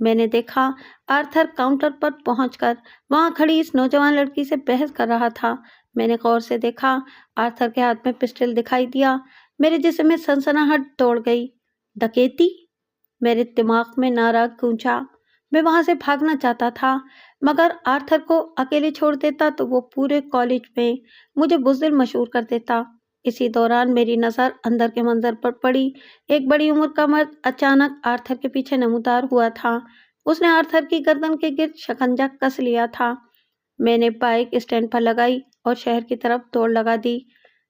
میں نے دیکھا آرتھر کاؤنٹر پر پہنچ کر وہاں کھڑی اس نوجوان لڑکی سے بحث کر رہا تھا۔ میں نے غور سے دیکھا، آرتھر کے ہاتھ میں پسٹل دکھائی دیا۔ میرے جسم میں سنسناہٹ دوڑ گئی۔ ڈکیتی؟ میرے دماغ میں نعرہ گونجا۔ میں وہاں سے بھاگنا چاہتا تھا، مگر آرتھر کو اکیلے چھوڑ دیتا تو وہ پورے کالج میں مجھے بزدل مشہور کر دیتا۔ اسی دوران میری نظر اندر کے منظر پر پڑی۔ ایک بڑی عمر کا مرد اچانک آرتھر کے پیچھے نمودار ہوا تھا۔ اس نے آرتھر کی گردن کے گرد شکنجہ کس لیا تھا۔ میں نے بائک اسٹینڈ پر لگائی اور شہر کی طرف دوڑ لگا دی۔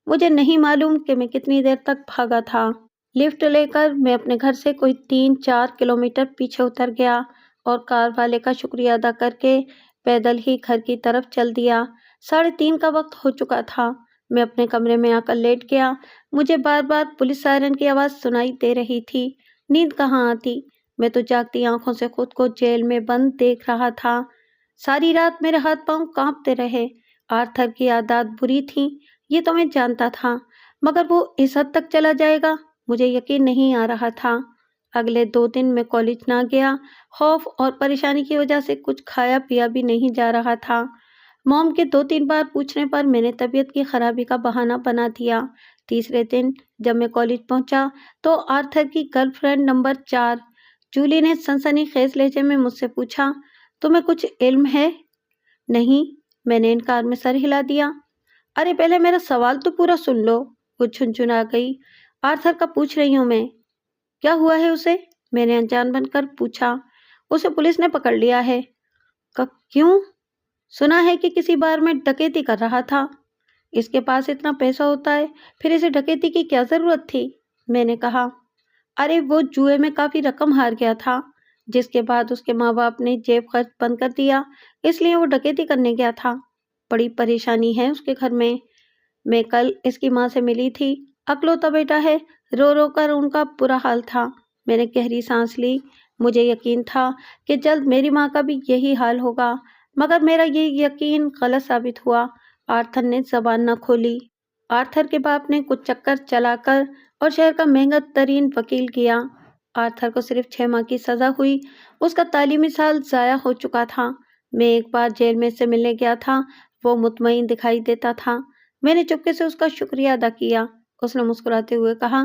مجھے نہیں معلوم کہ میں کتنی دیر تک بھاگا تھا۔ لفٹ لے کر میں اپنے گھر سے کوئی 3-4 کلومیٹر پیچھے اتر گیا اور کار والے کا شکریہ ادا کر کے پیدل ہی گھر کی طرف چل دیا۔ 3:30 کا وقت ہو چکا تھا۔ میں اپنے کمرے میں آ کر لیٹ گیا۔ مجھے بار بار پولیس سائرن کی آواز سنائی دے رہی تھی۔ نیند کہاں آتی؟ میں تو جاگتی آنکھوں سے خود کو جیل میں بند دیکھ رہا تھا۔ ساری رات میرے ہاتھ پاؤں کانپتے رہے۔ آرتھر کی عادات بری تھیں، یہ تو میں جانتا تھا، مگر وہ اس حد تک چلا جائے گا مجھے یقین نہیں آ رہا تھا۔ اگلے 2 دن میں کالج نہ گیا۔ خوف اور پریشانی کی وجہ سے کچھ کھایا پیا بھی نہیں جا رہا تھا۔ موم کے 2-3 بار پوچھنے پر میں نے طبیعت کی خرابی کا بہانہ بنا دیا۔ تیسرے دن جب میں کالج پہنچا تو آرتھر کی گرل فرینڈ نمبر 4 جولی نے سنسنی خیز لہجے میں مجھ سے پوچھا، تمہیں کچھ علم ہے؟ نہیں، میں نے انکار میں سر ہلا دیا۔ ارے پہلے میرا سوال تو پورا سن لو، وہ جھنجھنا گئی۔ آرتھر کا پوچھ رہی ہوں میں۔ کیا ہوا ہے اسے؟ میں نے انجان بن کر پوچھا۔ اسے پولیس نے پکڑ لیا ہے۔ کیوں؟ سنا ہے کہ کسی بار میں ڈکیتی کر رہا تھا۔ اس کے پاس اتنا پیسہ ہوتا ہے، پھر اسے ڈکیتی کی کیا ضرورت تھی؟ میں نے کہا۔ ارے وہ جوئے میں کافی رقم ہار گیا تھا، جس کے بعد اس کے ماں باپ نے جیب خرچ بند کر دیا، اس لیے وہ ڈکیتی کرنے گیا تھا۔ بڑی پریشانی ہے اس کے گھر میں۔ میں کل اس کی ماں سے ملی تھی، اکلوتا بیٹا ہے، رو رو کر ان کا برا حال تھا۔ میں نے گہری سانس لی۔ مجھے یقین تھا کہ جلد میری ماں کا بھی یہی حال ہوگا، مگر میرا یہ یقین غلط ثابت ہوا۔ آرتھر نے زبان نہ کھولی۔ آرتھر کے باپ نے کچھ چکر چلا کر اور شہر کا مہنگا ترین وکیل کیا۔ آرتھر کو صرف 6 ماہ کی سزا ہوئی۔ اس کا تعلیمی سال ضائع ہو چکا تھا۔ میں ایک بار جیل میں سے ملنے گیا تھا، وہ مطمئن دکھائی دیتا تھا۔ میں نے چپکے سے اس کا شکریہ ادا کیا۔ اس نے مسکراتے ہوئے کہا،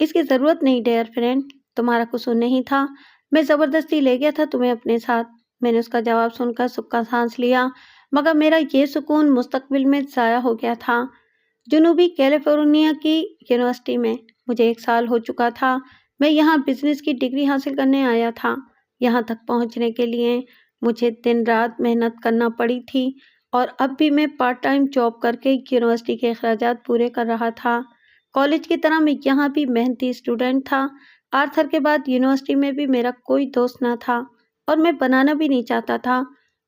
اس کی ضرورت نہیں ڈیئر فرینڈ، تمہارا قصور نہیں تھا، میں زبردستی لے گیا تھا تمہیں اپنے ساتھ۔ میں نے اس کا جواب سن کر سکا سانس لیا، مگر میرا یہ سکون مستقبل میں ضائع ہو گیا تھا۔ جنوبی کیلیفورنیا کی یونیورسٹی میں مجھے 1 سال ہو چکا تھا۔ میں یہاں بزنس کی ڈگری حاصل کرنے آیا تھا۔ یہاں تک پہنچنے کے لیے مجھے دن رات محنت کرنا پڑی تھی، اور اب بھی میں پارٹ ٹائم جاب کر کے یونیورسٹی کے اخراجات پورے کر رہا تھا۔ کالج کی طرح میں یہاں بھی محنتی اسٹوڈنٹ تھا۔ آرتھر کے بعد یونیورسٹی میں بھی میرا کوئی دوست نہ تھا، اور میں بنانا بھی نہیں چاہتا تھا۔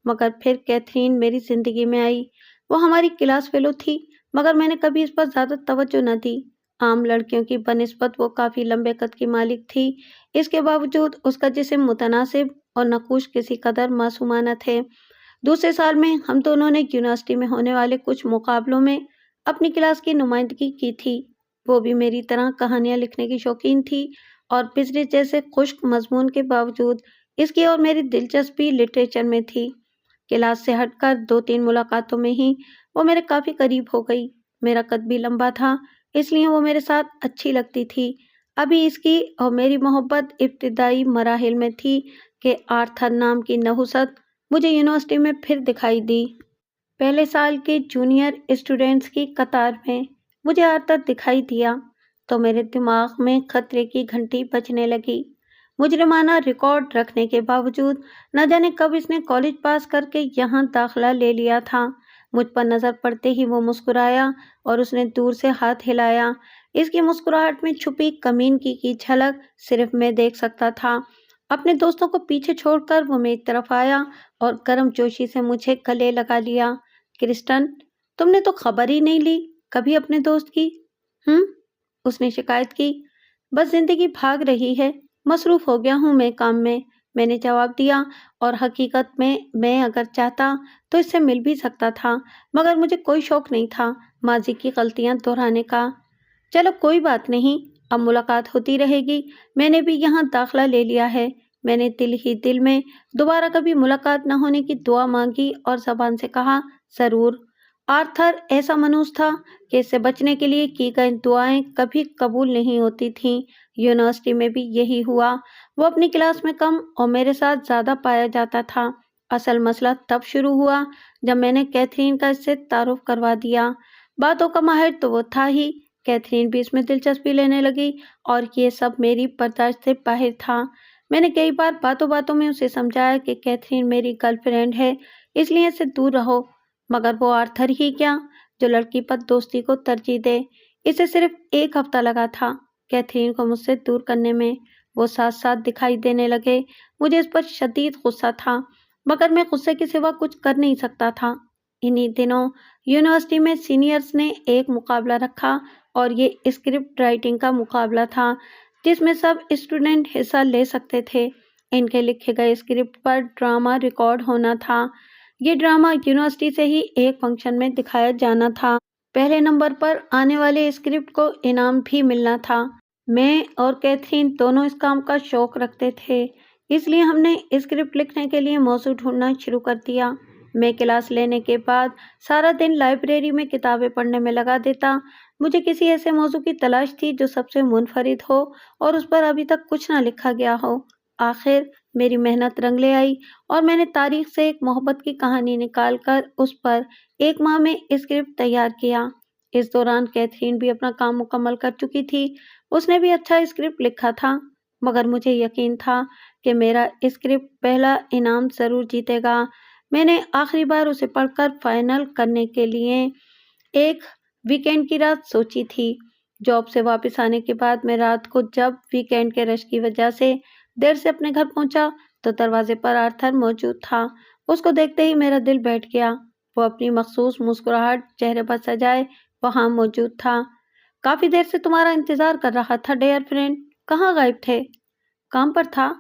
مگر پھر کیتھرین میری زندگی میں آئی۔ وہ ہماری کلاس فیلو تھی، مگر میں نے کبھی اس پر زیادہ توجہ نہ دی۔ عام لڑکیوں کی بنسبت وہ کافی لمبے قد کی مالک تھی، اس کے باوجود اس کا جسم متناسب اور نقوش کسی قدر معصومانہ تھے۔ دوسرے سال میں ہم دونوں نے یونیورسٹی میں ہونے والے کچھ مقابلوں میں اپنی کلاس کی نمائندگی کی تھی۔ وہ بھی میری طرح کہانیاں لکھنے کی شوقین تھی، اور بزنس جیسے خشک مضمون کے باوجود اس کی اور میری دلچسپی لٹریچر میں تھی۔ کلاس سے ہٹ کر 2-3 ملاقاتوں میں ہی وہ میرے کافی قریب ہو گئی۔ میرا قد بھی لمبا تھا، اس لیے وہ میرے ساتھ اچھی لگتی تھی۔ ابھی اس کی اور میری محبت ابتدائی مراحل میں تھی کہ آرتھر نام کی نحوست مجھے یونیورسٹی میں پھر دکھائی دی۔ پہلے سال کے جونیئر اسٹوڈنٹس کی قطار میں مجھے آرتھر دکھائی دیا تو میرے دماغ میں خطرے کی گھنٹی بجنے لگی۔ مجرمانہ ریکارڈ رکھنے کے باوجود نہ جانے کب اس نے کالج پاس کر کے یہاں داخلہ لے لیا تھا۔ مجھ پر نظر پڑتے ہی وہ مسکرایا اور اس نے دور سے ہاتھ ہلایا۔ اس کی مسکراہٹ میں چھپی کمینگی کی جھلک صرف میں دیکھ سکتا تھا۔ اپنے دوستوں کو پیچھے چھوڑ کر وہ میری طرف آیا اور گرم جوشی سے مجھے گلے لگا لیا۔ کرسٹن، تم نے تو خبر ہی نہیں لی کبھی اپنے دوست کی؟ اس نے شکایت کی۔ بس زندگی بھاگ رہی ہے، مصروف ہو گیا ہوں میں کام میں نے جواب دیا، اور حقیقت میں اگر چاہتا تو اس سے مل بھی سکتا تھا، مگر مجھے کوئی شوق نہیں تھا ماضی کی غلطیاں دہرانے کا۔ چلو کوئی بات نہیں، اب ملاقات ہوتی رہے گی۔ میں نے بھی یہاں داخلہ لے لیا ہے، میں نے دل ہی دل میں دوبارہ کبھی ملاقات نہ ہونے کی دعا مانگی اور زبان سے کہا، ضرور۔ آرتھر ایسا منحوس تھا کہ اس سے بچنے کے لیے کی گئی دعائیں کبھی قبول نہیں ہوتی تھیں۔ یونیورسٹی میں بھی یہی ہوا۔ وہ اپنی کلاس میں کم اور میرے ساتھ زیادہ پایا جاتا تھا۔ اصل مسئلہ تب شروع ہوا جب میں نے کیتھرین کا اس سے تعارف کروا دیا۔ باتوں کا ماہر تو وہ تھا ہی، کیتھرین بھی اس میں دلچسپی لینے لگی اور یہ سب میری برداشت سے باہر تھا۔ میں نے کئی بار باتوں باتوں میں اسے سمجھایا کہ کیتھرین میری گرل فرینڈ ہے، اس لیے اس سے دور رہو، مگر وہ آرتھر ہی کیا جو لڑکی پر دوستی کو ترجیح دے۔ اسے صرف 1 ہفتہ لگا تھا کیتھرین کو مجھ سے دور کرنے میں۔ وہ ساتھ ساتھ دکھائی دینے لگے۔ مجھے اس پر شدید غصہ تھا، مگر میں غصے کے سوا کچھ کر نہیں سکتا تھا۔ انہی دنوں یونیورسٹی میں سینئرز نے ایک مقابلہ رکھا اور یہ اسکرپٹ رائٹنگ کا مقابلہ تھا جس میں سب اسٹوڈنٹ حصہ لے سکتے تھے۔ ان کے لکھے گئے اسکرپٹ پر ڈرامہ ریکارڈ ہونا تھا۔ یہ ڈرامہ یونیورسٹی سے ہی ایک فنکشن میں دکھایا جانا تھا۔ پہلے نمبر پر آنے والے اسکرپٹ کو انعام بھی ملنا تھا۔ میں اور کیتھرین دونوں اس کام کا شوق رکھتے تھے، اس لیے ہم نے اسکرپٹ لکھنے کے لیے موضوع ڈھونڈنا شروع کر دیا۔ میں کلاس لینے کے بعد سارا دن لائبریری میں کتابیں پڑھنے میں لگا دیتا۔ مجھے کسی ایسے موضوع کی تلاش تھی جو سب سے منفرد ہو اور اس پر ابھی تک کچھ نہ لکھا گیا ہو۔ آخر میری محنت رنگ لے آئی اور میں نے تاریخ سے ایک محبت کی کہانی نکال کر اس پر 1 ماہ میں اسکرپٹ تیار کیا۔ اس دوران کیتھرین بھی اپنا کام مکمل کر چکی تھی۔ اس نے بھی اچھا اسکرپٹ لکھا تھا، مگر مجھے یقین تھا کہ میرا اسکرپٹ پہلا انعام ضرور جیتے گا۔ میں نے آخری بار اسے پڑھ کر فائنل کرنے کے لیے ایک ویکینڈ کی رات سوچی تھی۔ جاب سے واپس آنے کے بعد میں رات کو جب ویکینڈ کے رش کی وجہ سے دیر سے اپنے گھر پہنچا تو دروازے پر آرتھر موجود تھا۔ اس کو دیکھتے ہی میرا دل بیٹھ گیا۔ وہ اپنی مخصوص مسکراہٹ چہرے پر سجائے وہاں موجود تھا۔ کافی دیر سے تمہارا انتظار کر رہا تھا ڈیئر فرینڈ، کہاں غائب تھے؟ کام پر تھا،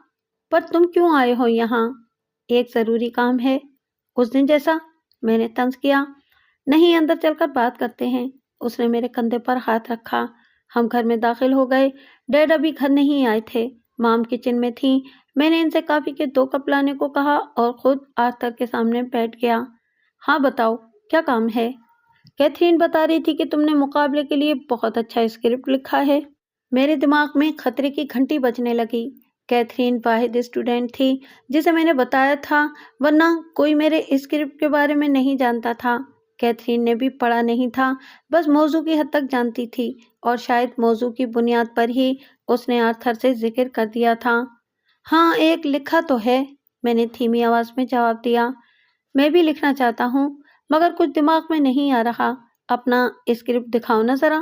پر تم کیوں آئے ہو یہاں؟ ایک ضروری کام ہے، اس دن جیسا؟ میں نے طنز کیا۔ نہیں، اندر چل کر بات کرتے ہیں۔ اس نے میرے کندھے پر ہاتھ رکھا۔ ہم گھر میں داخل ہو گئے۔ ڈیڈ ابھی گھر نہیں آئے تھے، مام کچن میں تھیں۔ میں نے ان سے کافی کے 2 کپ لانے کو کہا اور خود آرتھر کے سامنے بیٹھ گیا۔ ہاں بتاؤ، کیا کام ہے؟ کیتھرین بتا رہی تھی کہ تم نے مقابلے کے لیے بہت اچھا اسکرپٹ لکھا ہے۔ میرے دماغ میں خطرے کی گھنٹی بجنے لگی۔ کیتھرین واحد اسٹوڈنٹ تھی جسے میں نے بتایا تھا، ورنہ کوئی میرے اسکرپٹ کے بارے میں نہیں جانتا تھا۔ کیتھرین نے بھی پڑھا نہیں تھا، بس موضوع کی حد تک جانتی تھی اور شاید موضوع کی بنیاد پر ہی اس نے آرتھر سے ذکر کر دیا تھا۔ ہاں، ایک لکھا تو ہے، میں نے دھیمی آواز میں جواب دیا۔ میں بھی لکھنا چاہتا ہوں، مگر کچھ دماغ میں نہیں آ رہا۔ اپنا اسکرپٹ دکھاؤ نا ذرا،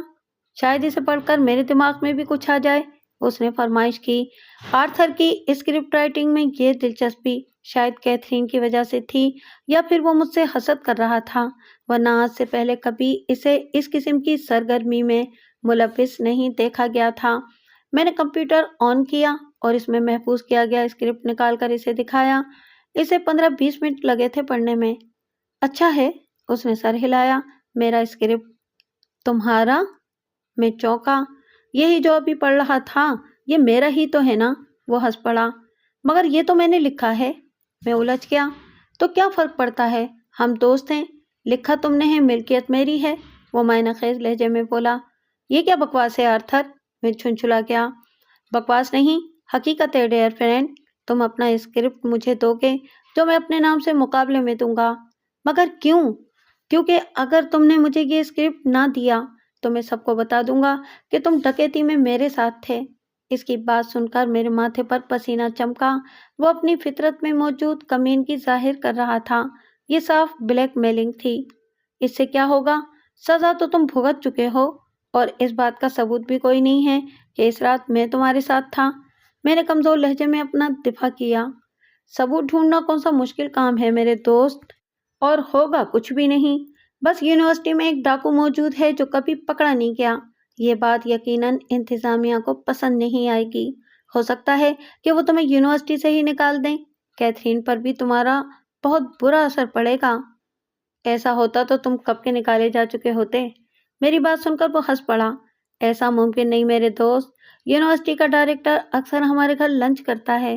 شاید اسے پڑھ کر میرے دماغ میں بھی کچھ آ جائے، اس نے فرمائش کی۔ آرتھر کی اسکرپٹ رائٹنگ میں یہ دلچسپی شاید کیتھرین کی وجہ سے تھی یا پھر وہ مجھ سے حسد کر رہا تھا، ورنہ آج سے پہلے کبھی اسے اس قسم کی سرگرمی میں ملوث نہیں دیکھا گیا تھا۔ میں نے کمپیوٹر آن کیا اور اس میں محفوظ کیا گیا اسکرپٹ نکال کر اسے دکھایا۔ اسے 15-20 منٹ لگے تھے پڑھنے میں۔ اچھا ہے، اس نے سر ہلایا۔ میرا اسکرپٹ؟ تمہارا؟ میں چونکا۔ یہی جو ابھی پڑھ رہا تھا، یہ میرا ہی تو ہے نا؟ وہ ہنس پڑا۔ مگر یہ تو میں نے لکھا ہے۔ میں الجھ گیا۔ تو کیا فرق پڑتا ہے، ہم دوست ہیں، لکھا تم نے ہے، ملکیت میری ہے، وہ معنی خیز لہجے میں بولا۔ یہ کیا بکواس ہے آرتھر؟ میں چھنچھلا گیا۔ بکواس نہیں، حقیقت ہے ڈیئر فرینڈ۔ تم اپنا اسکرپٹ مجھے دو گے جو میں اپنے نام سے مقابلے میں دوں گا۔ مگر کیوں؟ کیونکہ اگر تم نے مجھے یہ اسکرپٹ نہ دیا تو میں سب کو بتا دوں گا کہ تم ڈکیتی میں میرے ساتھ تھے۔ اس کی بات سن کر میرے ماتھے پر پسینہ چمکا۔ وہ اپنی فطرت میں موجود کمینگی ظاہر کر رہا تھا۔ یہ صاف بلیک میلنگ تھی۔ اس سے کیا ہوگا؟ سزا تو تم بھگت چکے ہو، اور اس بات کا ثبوت بھی کوئی نہیں ہے کہ اس رات میں تمہارے ساتھ تھا۔ میں نے کمزور لہجے میں اپنا دفاع کیا۔ ثبوت ڈھونڈنا کون سا مشکل کام ہے میرے دوست، اور ہوگا کچھ بھی نہیں۔ بس یونیورسٹی میں ایک ڈاکو موجود ہے جو کبھی پکڑا نہیں گیا۔ یہ بات یقیناً انتظامیہ کو پسند نہیں آئے گی۔ ہو سکتا ہے کہ وہ تمہیں یونیورسٹی سے ہی نکال دیں۔ کیتھرین پر بھی تمہارا بہت برا اثر پڑے گا۔ ایسا ہوتا تو تم کب کے نکالے جا چکے ہوتے۔ میری بات سن کر وہ ہنس پڑا۔ ایسا ممکن نہیں میرے دوست۔ یونیورسٹی کا ڈائریکٹر اکثر ہمارے گھر لنچ کرتا ہے۔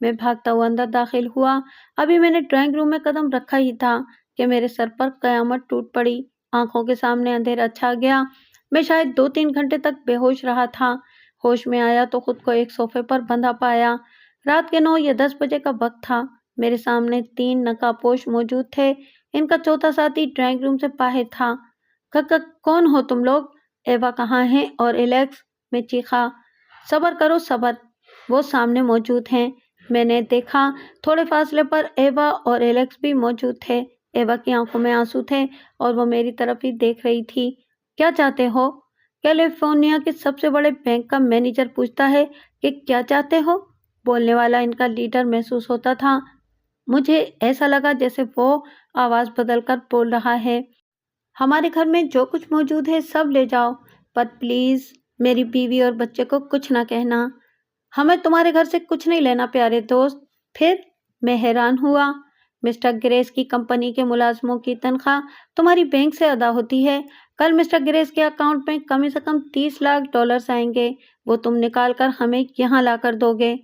میں بھاگتا ہوا اندر داخل ہوا۔ ابھی میں نے ڈرائنگ روم میں قدم رکھا ہی تھا کہ میرے سر پر قیامت ٹوٹ پڑی۔ آنکھوں کے سامنے اندھیرا چھا گیا۔ میں شاید 2-3 گھنٹے تک بے ہوش رہا تھا۔ ہوش میں آیا تو خود کو ایک صوفے پر بندھا پایا۔ رات کے 9 یا 10 بجے کا وقت تھا۔ میرے سامنے 3 نقابپوش موجود تھے۔ ان کا چوتھا ساتھی ڈرائنگ روم سے باہر تھا۔ کون ہو تم لوگ؟ ایوا کہاں ہے اور الیکس؟ میں چیخا۔ صبر کرو صبر، وہ سامنے موجود ہیں۔ میں نے دیکھا تھوڑے فاصلے پر ایوا اور الیکس بھی موجود تھے۔ ایوا کی آنکھوں میں آنسو تھے اور وہ میری طرف ہی دیکھ رہی تھی۔ کیا چاہتے ہو؟ کیلیفورنیا کے سب سے بڑے بینک کا مینیجر پوچھتا ہے کہ کیا چاہتے ہو؟ بولنے والا ان کا لیڈر محسوس ہوتا تھا۔ مجھے ایسا لگا جیسے وہ آواز بدل کر بول رہا ہے، ہمارے گھر میں جو کچھ موجود ہے سب لے جاؤ، پر پلیز میری بیوی اور بچے کو کچھ نہ کہنا۔ ہمیں تمہارے گھر سے کچھ نہیں لینا پیارے دوست۔ پھر؟ میں حیران ہوا۔ مسٹر گریس کی کمپنی کے ملازموں کی تنخواہ تمہاری بینک سے ادا ہوتی ہے۔ کل مسٹر گریس کے اکاؤنٹ میں کم سے کم $30 لاکھ آئیں گے، وہ تم نکال کر ہمیں یہاں لا کر دو گے۔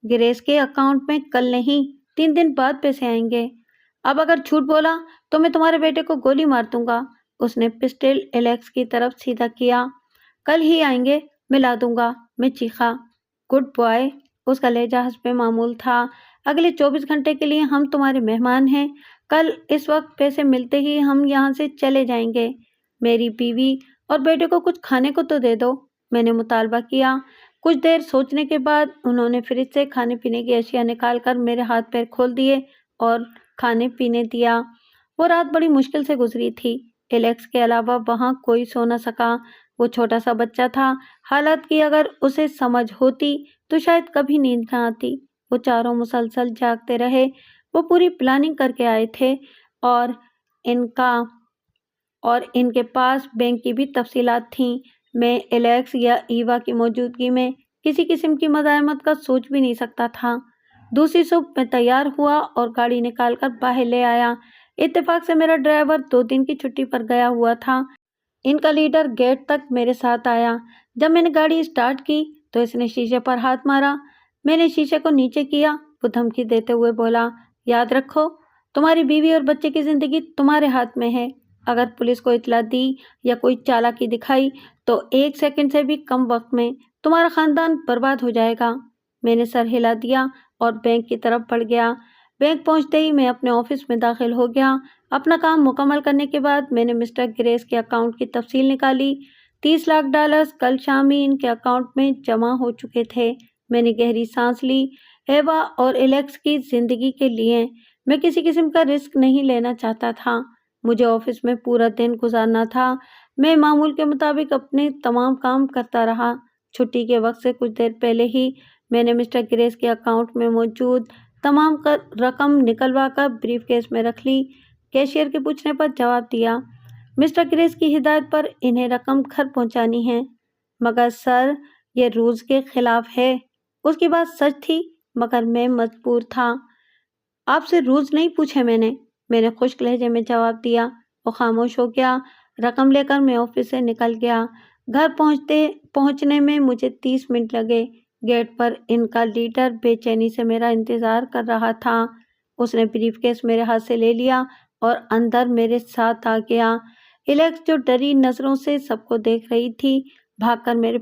گریس کے اکاؤنٹ میں کل نہیں 3 دن بعد پیسے آئیں گے۔ اب اگر جھوٹ بولا تو میں تمہارے بیٹے کو گولی مار دوں گا۔ اس نے پسٹل الیکس کی طرف سیدھا کیا۔ کل ہی آئیں گے، میں لا دوں گا، میں چیخا۔ گڈ بوائے، اس کا لہجہ حسب معمول تھا۔ اگلے 24 گھنٹے کے لیے ہم تمہارے مہمان ہیں۔ کل اس وقت پیسے ملتے ہی ہم یہاں سے چلے جائیں گے۔ میری بیوی اور بیٹے کو کچھ کھانے کو تو دے دو، میں نے مطالبہ کیا۔ کچھ دیر سوچنے کے بعد انہوں نے فریج سے کھانے پینے کی اشیاء نکال کر میرے ہاتھ پیر کھول دیے اور کھانے پینے دیا۔ وہ رات بڑی مشکل سے گزری تھی۔ الیکس کے علاوہ وہاں کوئی سو نہ سکا۔ وہ چھوٹا سا بچہ تھا۔ حالات کی اگر اسے سمجھ ہوتی تو شاید کبھی نیند نہ آتی۔ وہ چاروں مسلسل جاگتے رہے۔ وہ پوری پلاننگ کر کے آئے تھے اور ان کے پاس بینک کی بھی تفصیلات تھیں۔ میں الیکس یا ایوا کی موجودگی میں کسی قسم کی مزاحمت کا سوچ بھی نہیں سکتا تھا۔ دوسری صبح میں تیار ہوا اور گاڑی نکال کر باہر لے آیا۔ اتفاق سے میرا ڈرائیور 2 دن کی چھٹی پر گیا ہوا تھا۔ ان کا لیڈر گیٹ تک میرے ساتھ آیا۔ جب میں نے گاڑی اسٹارٹ کی تو اس نے شیشے پر ہاتھ مارا۔ میں نے شیشے کو نیچے کیا۔ وہ دھمکی دیتے ہوئے بولا، یاد رکھو تمہاری بیوی اور بچے کی زندگی تمہارے ہاتھ میں ہے۔ اگر پولیس کو اطلاع دی یا کوئی چالاکی دکھائی تو 1 سیکنڈ سے بھی کم وقت میں تمہارا خاندان برباد ہو جائے گا۔ میں نے سر ہلا دیا اور بینک کی طرف بڑھ گیا۔ بینک پہنچتے ہی میں اپنے آفس میں داخل ہو گیا۔ اپنا کام مکمل کرنے کے بعد میں نے مسٹر گریس کے اکاؤنٹ کی تفصیل نکالی۔ $30 لاکھ کل شام ہی ان کے اکاؤنٹ میں جمع ہو چکے تھے۔ میں نے گہری سانس لی۔ ایوا اور الیکس کی زندگی کے لیے میں کسی قسم کا رسک نہیں لینا چاہتا تھا۔ مجھے آفس میں پورا دن گزارنا تھا۔ میں معمول کے مطابق اپنے تمام کام کرتا رہا۔ چھٹی کے وقت سے کچھ دیر پہلے ہی میں نے مسٹر گریس کے اکاؤنٹ میں موجود تمام رقم نکلوا کر بریف کیس میں رکھ لی۔ کیشیئر کے پوچھنے پر جواب دیا، مسٹر گریس کی ہدایت پر انہیں رقم گھر پہنچانی ہے۔ مگر سر، یہ رولز کے خلاف ہے۔ اس کی بات سچ تھی مگر میں مجبور تھا۔ آپ سے رولز نہیں پوچھے میں نے خشک لہجے میں جواب دیا۔ وہ خاموش ہو گیا۔ رقم لے کر میں آفس سے نکل گیا۔ گھر پہنچنے میں مجھے 30 منٹ لگے۔ گیٹ پر ان کا لیڈر بے چینی سے میرا انتظار کر رہا تھا۔ اس نے بریف کیس میرے ہاتھ سے لے لیا اور اندر میرے ساتھ آ گیا۔ الیکس جو ڈری نظروں سے سب کو دیکھ رہی تھی بھاگ کر میرے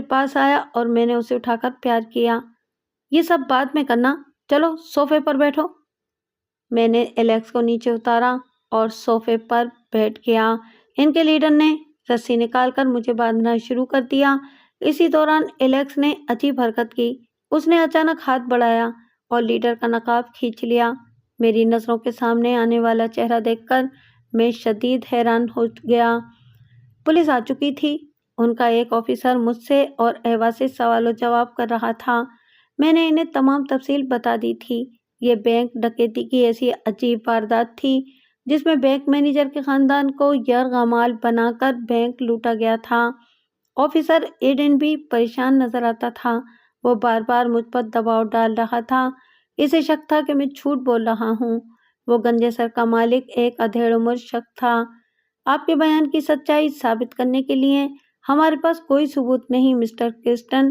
پاس آیا اور میں نے اسے اٹھا کر پیار کیا۔ یہ سب بعد میں کرنا، چلو صوفے پر بیٹھو۔ میں نے الیکس کو نیچے اتارا اور صوفے پر بیٹھ گیا۔ ان کے لیڈر نے رسی نکال کر مجھے باندھنا شروع کر دیا۔ اسی دوران الیکس نے عجیب حرکت کی۔ اس نے اچانک ہاتھ بڑھایا اور لیڈر کا نقاب کھینچ لیا۔ میری نظروں کے سامنے آنے والا چہرہ دیکھ کر میں شدید حیران ہو گیا۔ پولیس آ چکی تھی۔ ان کا ایک آفیسر مجھ سے اور ایوا سے سوال و جواب کر رہا تھا۔ میں نے انہیں تمام تفصیل بتا دی تھی۔ یہ بینک ڈکیتی کی ایسی عجیب واردات تھی جس میں بینک مینیجر کے خاندان کو یرغمال بنا کر بینک لوٹا گیا تھا۔ آفیسر ایڈن بھی پریشان نظر آتا تھا۔ وہ بار بار مجھ پر دباؤ ڈال رہا تھا۔ اسے شک تھا کہ میں جھوٹ بول رہا ہوں۔ وہ گنجے سر کا مالک ایک ادھیڑ عمر شخص تھا۔ آپ کے بیان کی سچائی ثابت کرنے کے لیے ہمارے پاس کوئی ثبوت نہیں مسٹر کرسٹن۔